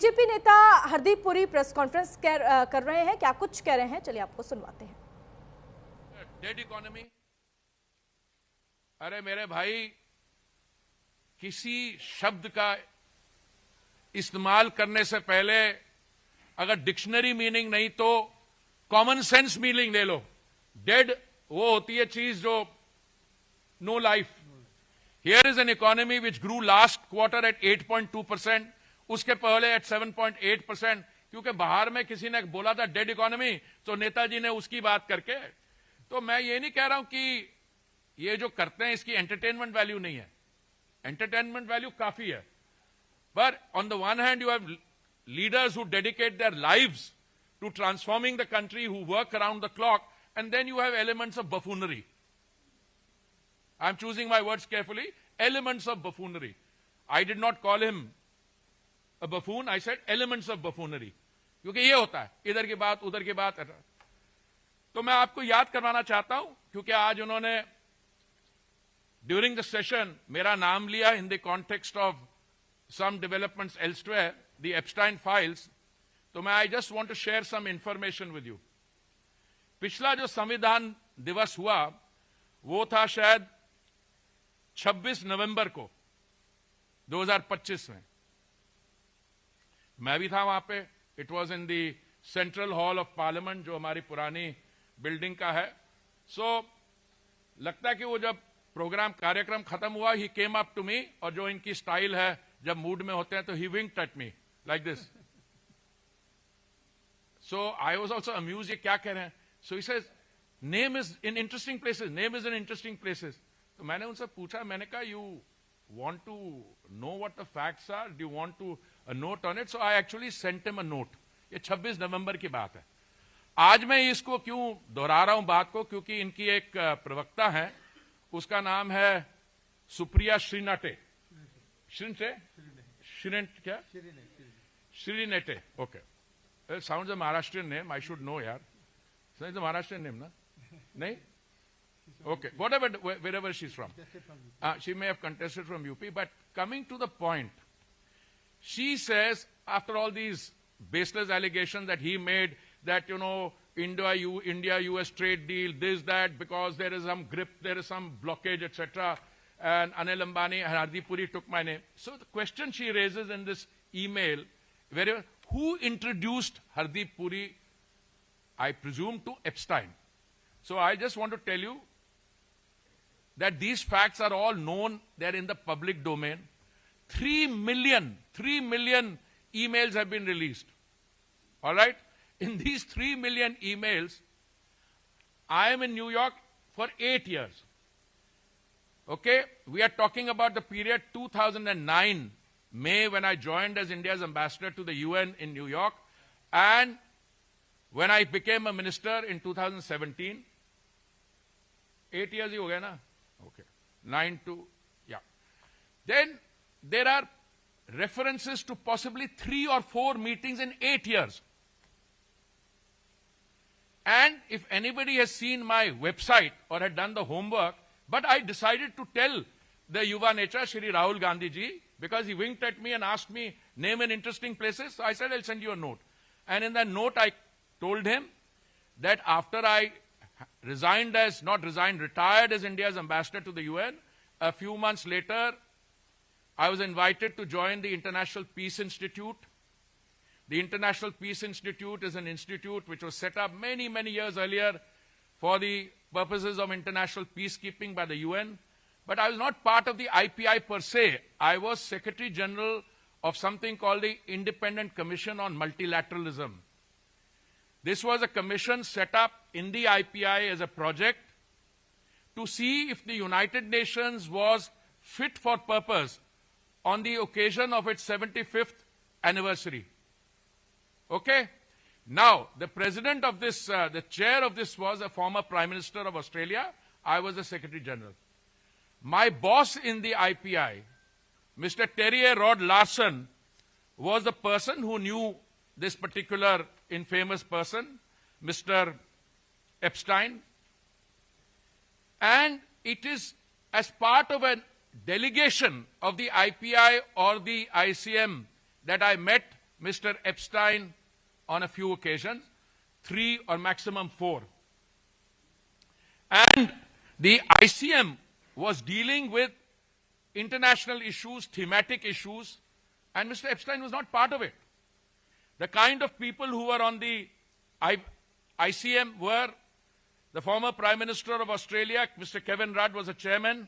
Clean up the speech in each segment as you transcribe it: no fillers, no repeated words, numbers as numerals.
BJP नेता Hardeep Puri press conference कर रहे हैं। क्या कुछ कह रहे हैं, चलिए आपको सुनवाते हैं। Dead economy. अरे मेरे भाई, किसी शब्द का इस्तेमाल करने से पहले अगर डिक्शनरी मीनिंग नहीं तो कॉमन सेंस मीनिंग ले लो। डेड वो होती है चीज जो no life. Here is an economy which grew last quarter at 8.2%, उसके पहले एट 7.8%। क्योंकि बाहर में किसी ने बोला था डेड इकोनॉमी, तो नेताजी ने उसकी बात करके। तो मैं ये नहीं कह रहा हूं कि ये जो करते हैं इसकी एंटरटेनमेंट वैल्यू नहीं है, एंटरटेनमेंट वैल्यू काफी है। पर on the one hand you have leaders who dedicate their lives to transforming the country, who work around the clock, and then you have elements of buffoonery. I'm choosing my words carefully. Elements of buffoonery. I did not call him a buffoon. I said elements of buffoonery. क्योंकि ये होता है, इधर की बात उधर की बात। तो मैं आपको याद करवाना चाहता हूं, क्योंकि आज उन्होंने ड्यूरिंग द सेशन मेरा नाम लिया in the context of some developments elsewhere, the Epstein files. तो मैं I just want to share some information with you. पिछला जो संविधान दिवस हुआ वो था शायद 26 नवंबर को 2025 में। मैं भी था वहां पे। It was in the central hall of parliament, जो हमारी पुरानी बिल्डिंग का है। लगता है कि वो जब प्रोग्राम कार्यक्रम खत्म हुआ, ही केम अप टू मी, और जो इनकी स्टाइल है जब मूड में होते हैं तो he winked at me like this. So I was also amused, ये क्या कह रहे हैं? So he says, name is in interesting places, name is in interesting places. तो मैंने उनसे पूछा, मैंने कहा, you want to know what the facts are? Do you want to a note on it? So I actually sent him a note. ये 26 नवंबर की बात है। आज मैं इसको क्यों दोहरा रहा हूं बात को, क्योंकि इनकी एक प्रवक्ता है, उसका नाम है Supriya श्रीनाटे। Shrinete. Okay. It sounds a Maharashtrian name. I should know, yaar. So it's a Maharashtrian name, na? Nahi? Okay. Whatever, wherever she's from. She may have contested from UP, but coming to the point, she says, after all these baseless allegations that he made, that, India-US trade deal, this, that, because there is some grip, there is some blockage, etc., and Anil Ambani and Hardip Puri took my name. So the question she raises in this email, who introduced Hardip Puri, I presume, to Epstein? So I just want to tell you that these facts are all known, they're in the public domain. 3 million emails have been released. All right? In these 3 million emails, I am in New York for 8 years. Okay, we are talking about the period 2009, May, when I joined as India's ambassador to the UN in New York, and when I became a minister in 2017. 8 years ho gaya na? Okay. 9 to, yeah. Then there are references to possibly 3 or 4 meetings in 8 years. And if anybody has seen my website or had done the homework, but I decided to tell the Yuva Necha, Shri Rahul Gandhi ji, because he winked at me and asked me, name an interesting places. So I said, I'll send you a note. And in that note, I told him that after I retired as India's ambassador to the UN, a few months later, I was invited to join the International Peace Institute. The International Peace Institute is an institute which was set up many, many years earlier for the purposes of international peacekeeping by the UN. But I was not part of the IPI per se. I was Secretary General of something called the Independent Commission on Multilateralism. This was a commission set up in the IPI as a project to see if the United Nations was fit for purpose on the occasion of its 75th anniversary. Okay? Now, the president of this, the chair of this was a former Prime Minister of Australia. I was the Secretary General. My boss in the IPI, Mr. Terry Rod Larson, was the person who knew this particular infamous person, Mr. Epstein. And it is as part of a delegation of the IPI or the ICM that I met Mr. Epstein on a few occasions, 3 or maximum 4. And the ICM was dealing with international issues, thematic issues, and Mr. Epstein was not part of it. The kind of people who were on the ICM were the former Prime Minister of Australia, Mr. Kevin Rudd, was a chairman.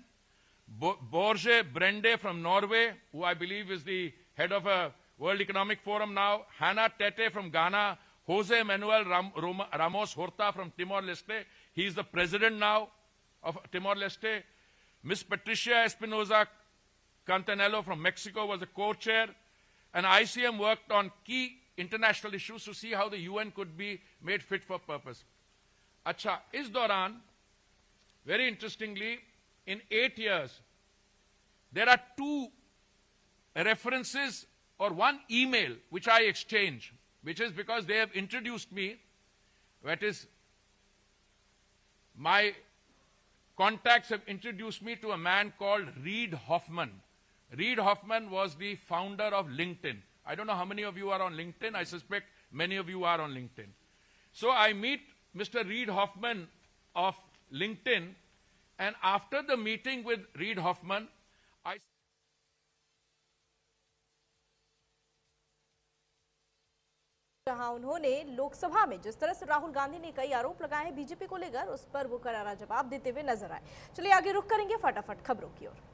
Borge Brende from Norway, who I believe is the head of a World Economic Forum now. Hannah Tete from Ghana. Jose Manuel Ramos Horta from Timor-Leste. He is the president now of Timor-Leste. Miss Patricia Espinosa Cantanello from Mexico was the co-chair. And ICM worked on key international issues to see how the UN could be made fit for purpose. Acha, is Doran, very interestingly, in 8 years, there are 2 references or 1 email which I exchange, which is because they have introduced me, that is, my contacts have introduced me to a man called Reid Hoffman. Reid Hoffman was the founder of LinkedIn. I don't know how many of you are on LinkedIn. I suspect many of you are on LinkedIn. So I meet Mr. Reid Hoffman of LinkedIn, and after the meeting with Reid Hoffman, I जहां उन्होंने लोकसभा में जिस तरह से राहुल गांधी ने कई आरोप लगाए हैं बीजेपी को लेकर, उस पर वो करारा जवाब देते हुए नजर आए। चलिए आगे रुख करेंगे फटाफट खबरों की ओर।